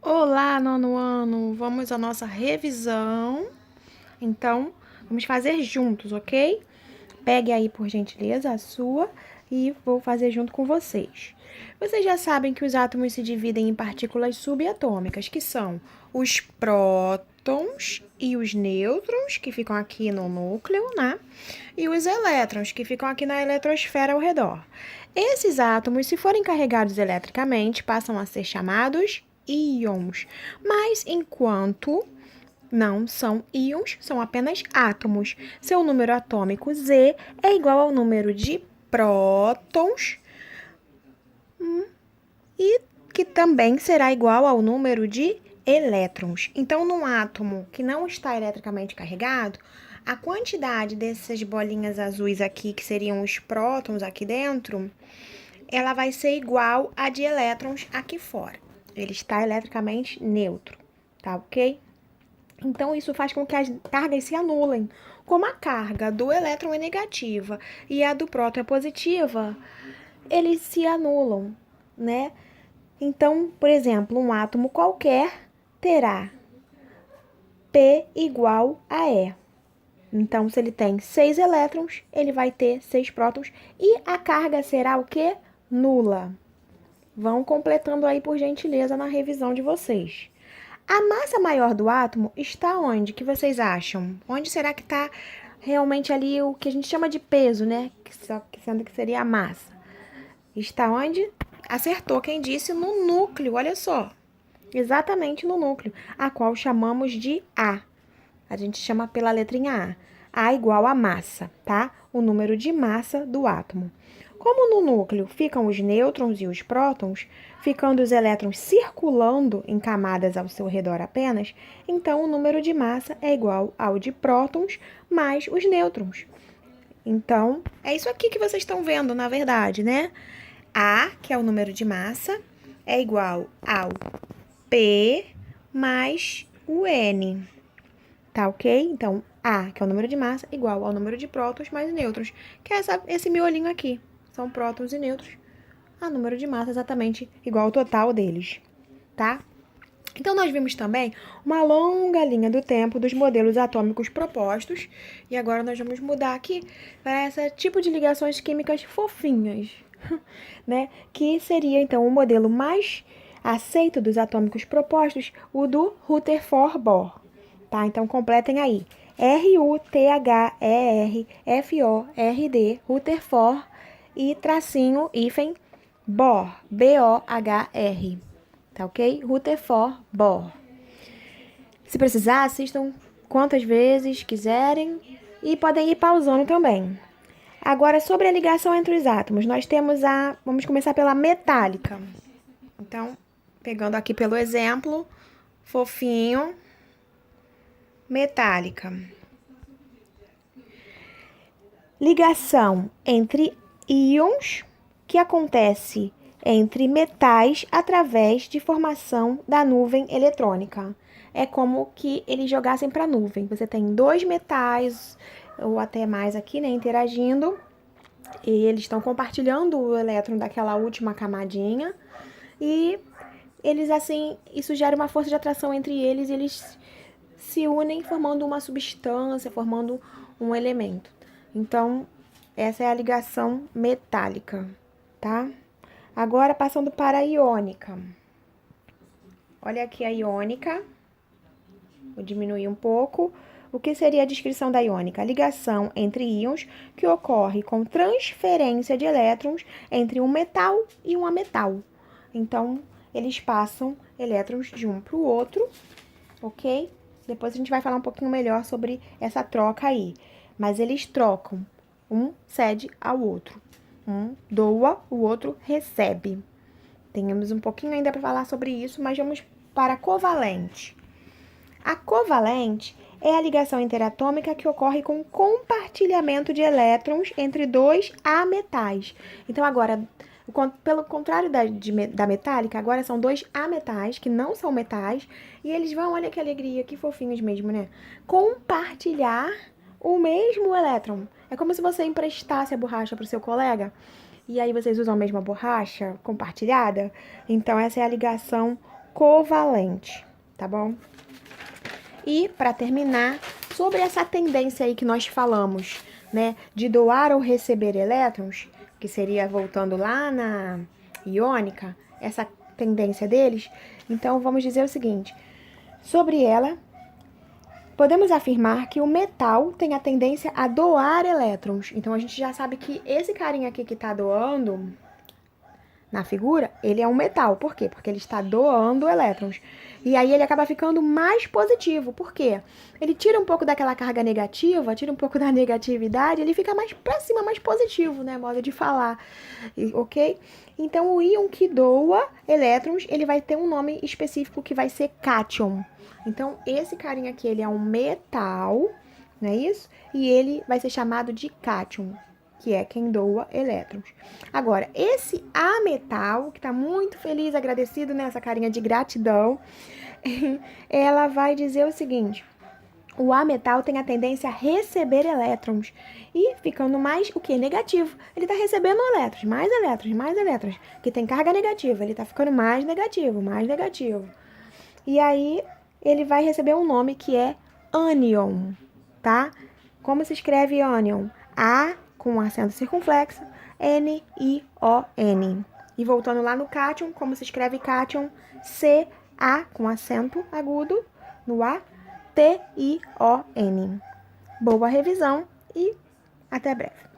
Olá, nono ano! Vamos à nossa revisão. Então, vamos fazer juntos, ok? Pegue aí, por gentileza, a sua e vou fazer junto com vocês. Vocês já sabem que os átomos se dividem em partículas subatômicas, que são os prótons e os nêutrons, que ficam aqui no núcleo, né? E os elétrons, que ficam aqui na eletrosfera ao redor. Esses átomos, se forem carregados eletricamente, passam a ser chamados íons. Mas enquanto não são íons, são apenas átomos. Seu número atômico Z é igual ao número de prótons e que também será igual ao número de elétrons. Então, num átomo que não está eletricamente carregado, a quantidade dessas bolinhas azuis aqui, que seriam os prótons aqui dentro, ela vai ser igual a de elétrons aqui fora. Ele está eletricamente neutro, tá ok? Então, isso faz com que as cargas se anulem. Como a carga do elétron é negativa e a do próton é positiva, eles se anulam, né? Então, por exemplo, um átomo qualquer terá P igual a E. Então, se ele tem 6 elétrons, ele vai ter 6 prótons e a carga será o quê? Nula. Vão completando aí, por gentileza, na revisão de vocês. A massa maior do átomo está onde? Que vocês acham? Onde será que está realmente ali o que a gente chama de peso, né? Sendo que seria a massa. Está onde? Acertou quem disse no núcleo, olha só. Exatamente no núcleo, a qual chamamos de A. A gente chama pela letrinha A. A igual a massa, tá? O número de massa do átomo. Como no núcleo ficam os nêutrons e os prótons, ficando os elétrons circulando em camadas ao seu redor apenas, então o número de massa é igual ao de prótons mais os nêutrons. Então, é isso aqui que vocês estão vendo, na verdade, né? A, que é o número de massa, é igual ao P mais o N. Tá ok? Então, A, que é o número de massa, igual ao número de prótons mais nêutrons, que é esse miolinho aqui. São prótons e nêutrons. A número de massa exatamente igual ao total deles, tá? Então, nós vimos também uma longa linha do tempo dos modelos atômicos propostos. E agora nós vamos mudar aqui para esse tipo de ligações químicas fofinhas, né? Que seria, então, o modelo mais aceito dos atômicos propostos, o do Rutherford-Bohr. Tá? Então, completem aí. Rutherford, Rutherford e tracinho, hífen, Bohr, B-O-H-R. Tá ok? Rutherford, Bohr. Se precisar, assistam quantas vezes quiserem e podem ir pausando também. Agora, sobre a ligação entre os átomos, nós temos a... Vamos começar pela metálica. Então, pegando aqui pelo exemplo, fofinho, metálica. Ligação entre íons que acontece entre metais através de formação da nuvem eletrônica. É como que eles jogassem para a nuvem. Você tem dois metais, ou até mais aqui, né, interagindo, e eles estão compartilhando o elétron daquela última camadinha, e eles, assim, isso gera uma força de atração entre eles, e eles se unem formando uma substância, formando um elemento. Então, essa é a ligação metálica, tá? Agora, passando para a iônica. Olha aqui a iônica. Vou diminuir um pouco. O que seria a descrição da iônica? A ligação entre íons que ocorre com transferência de elétrons entre um metal e um ametal. Então, eles passam elétrons de um para o outro, ok? Depois a gente vai falar um pouquinho melhor sobre essa troca aí. Mas eles trocam. Um cede ao outro. Um doa, o outro recebe. Temos um pouquinho ainda para falar sobre isso, mas vamos para a covalente. A covalente é a ligação interatômica que ocorre com compartilhamento de elétrons entre dois ametais. Então, agora, pelo contrário da metálica, agora são dois ametais, que não são metais, e eles vão, olha que alegria, que fofinhos mesmo, né? Compartilhar o mesmo elétron. É como se você emprestasse a borracha para o seu colega, e aí vocês usam a mesma borracha compartilhada. Então, essa é a ligação covalente, tá bom? E, para terminar, sobre essa tendência aí que nós falamos, né, de doar ou receber elétrons, que seria voltando lá na iônica, essa tendência deles, então vamos dizer o seguinte, sobre ela, podemos afirmar que o metal tem a tendência a doar elétrons. Então a gente já sabe que esse carinha aqui que está doando na figura, ele é um metal. Por quê? Porque ele está doando elétrons. E aí ele acaba ficando mais positivo. Por quê? Ele tira um pouco daquela carga negativa, tira um pouco da negatividade, ele fica mais pra cima, mais positivo, né? Modo de falar, ok? Então o íon que doa elétrons, ele vai ter um nome específico que vai ser cátion. Então esse carinha aqui, ele é um metal, não é isso? E ele vai ser chamado de cátion, que é quem doa elétrons. Agora, esse ametal, que está muito feliz, agradecido nessa carinha de gratidão, ela vai dizer o seguinte: o ametal tem a tendência a receber elétrons e ficando mais o que? Negativo. Ele está recebendo elétrons, mais elétrons, que tem carga negativa. Ele está ficando mais negativo, mais negativo. E aí ele vai receber um nome que é ânion, tá? Como se escreve ânion? A com acento circunflexo, N-I-O-N. E voltando lá no cátion, como se escreve cátion? C-A com acento agudo no A, T-I-O-N. Boa revisão e até breve.